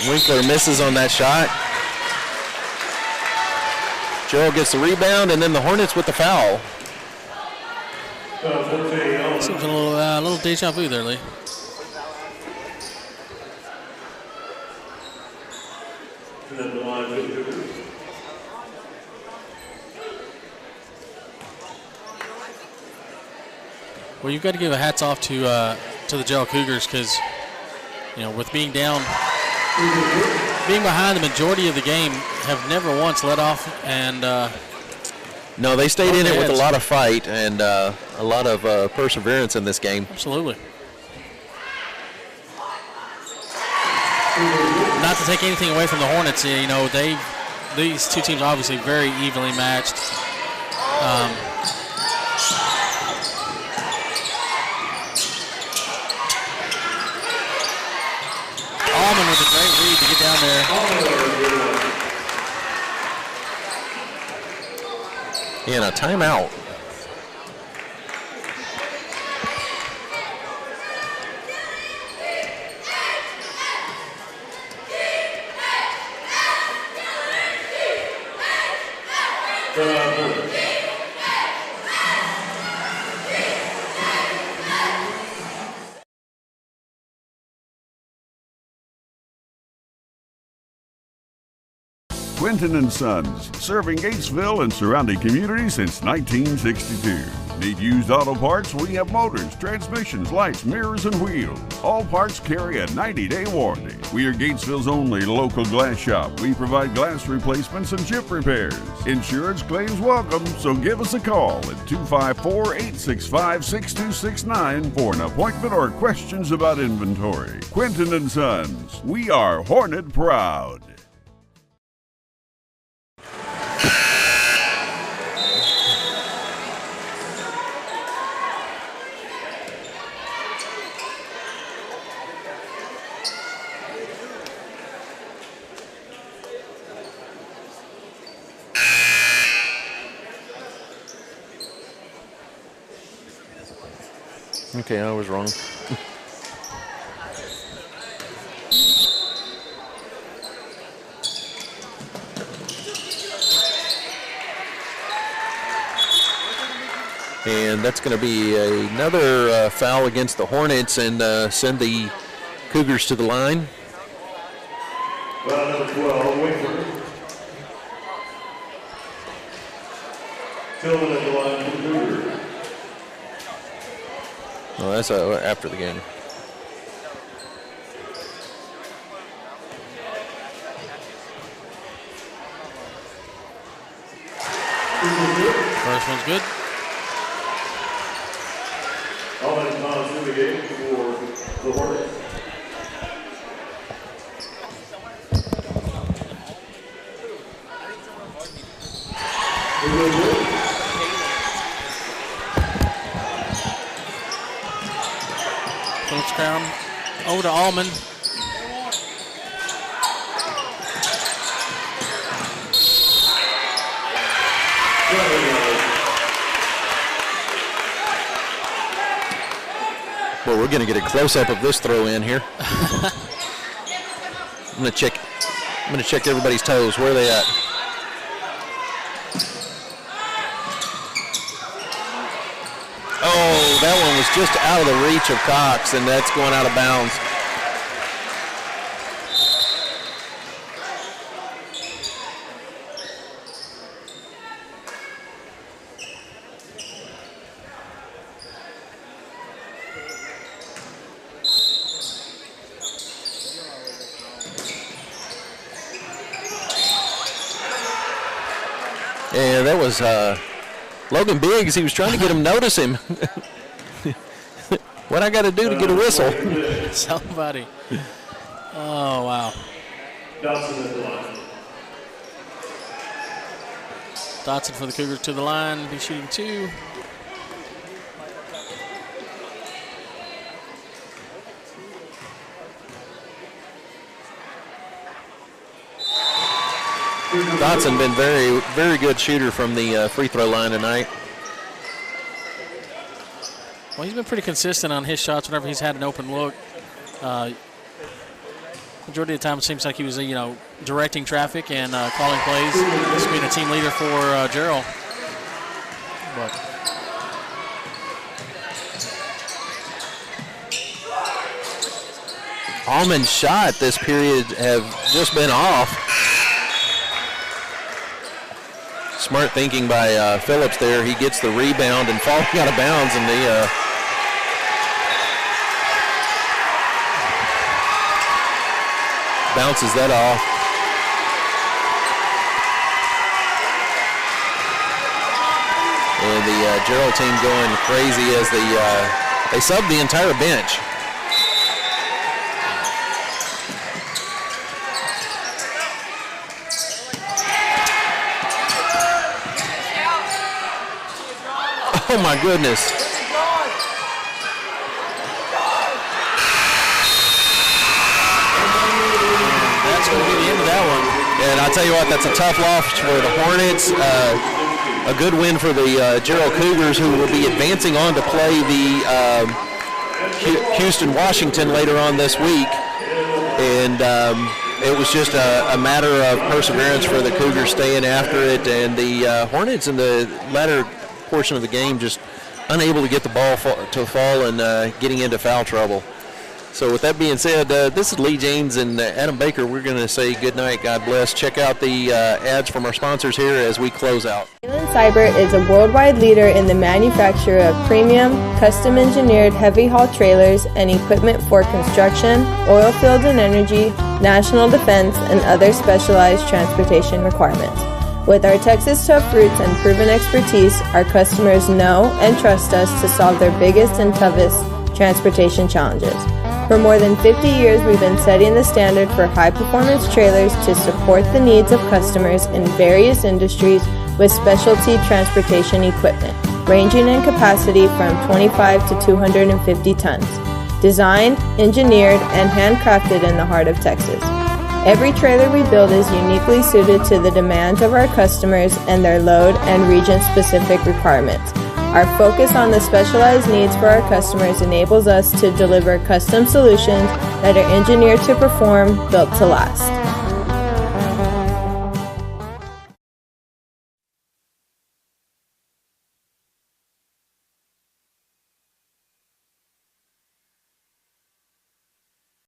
Winkler misses on that shot. Jarrell gets the rebound, and then the Hornets with the foul. Seems a little deja vu there, Lee. Well, you've got to give a hats off to the Jarrell Cougars because, you know, with being down, being behind the majority of the game, have never once let off and. No, they stayed in it with a lot of fight and a lot of perseverance in this game. Absolutely. Not to take anything away from the Hornets, you know, these two teams obviously very evenly matched. Allman with a great read to get down there. And a timeout. Quinton & Sons, serving Gatesville and surrounding communities since 1962. Need used auto parts? We have motors, transmissions, lights, mirrors, and wheels. All parts carry a 90-day warranty. We are Gatesville's only local glass shop. We provide glass replacements and chip repairs. Insurance claims welcome, so give us a call at 254-865-6269 for an appointment or questions about inventory. Quinton & Sons, we are Hornet proud. Okay, I was wrong. And that's going to be another foul against the Hornets and send the Cougars to the line. Foul number 12, Winkler. Tillman at the line for Cougars. Well, that's after the game. First one's good. Offensive timeout in the game for the Hornets. Phillips down over to Allman. Well, we're going to get a close-up of this throw in here. I'm going to check everybody's toes. Where are they at? Oh, that one was just out of the reach of Cox, and that's going out of bounds. And that was Logan Biggs. He was trying to get him to notice him. What I got to do to get a whistle? Somebody. Oh, wow. Dotson for the Cougars to the line. Be shooting 2. Dotson been very, very good shooter from the free throw line tonight. Well, he's been pretty consistent on his shots whenever he's had an open look. Majority of the time, it seems like he was, directing traffic and calling plays, just being a team leader for Jarrell. But Allman's shot this period have just been off. Smart thinking by Phillips there. He gets the rebound and falling out of bounds, and the bounces that off. And the Jarrell team going crazy as they sub the entire bench. Oh my goodness. that's going to be the end of that one. And I'll tell you what, that's a tough loss for the Hornets. A good win for the Jarrell Cougars, who will be advancing on to play the Houston Washington later on this week. And it was just a matter of perseverance for the Cougars staying after it. And the Hornets in the latter portion of the game just unable to get the ball to fall and getting into foul trouble. So with that being said, this is Lee James and Adam Baker. We're going to say good night, God bless. Check out the ads from our sponsors here as we close out. Leyland Cyber is a worldwide leader in the manufacture of premium, custom-engineered heavy haul trailers and equipment for construction, oil fields and energy, national defense, and other specialized transportation requirements. With our Texas tough roots and proven expertise, our customers know and trust us to solve their biggest and toughest transportation challenges. For more than 50 years, we've been setting the standard for high-performance trailers to support the needs of customers in various industries with specialty transportation equipment, ranging in capacity from 25 to 250 tons. Designed, engineered, and handcrafted in the heart of Texas. Every trailer we build is uniquely suited to the demands of our customers and their load and region-specific requirements. Our focus on the specialized needs for our customers enables us to deliver custom solutions that are engineered to perform, built to last.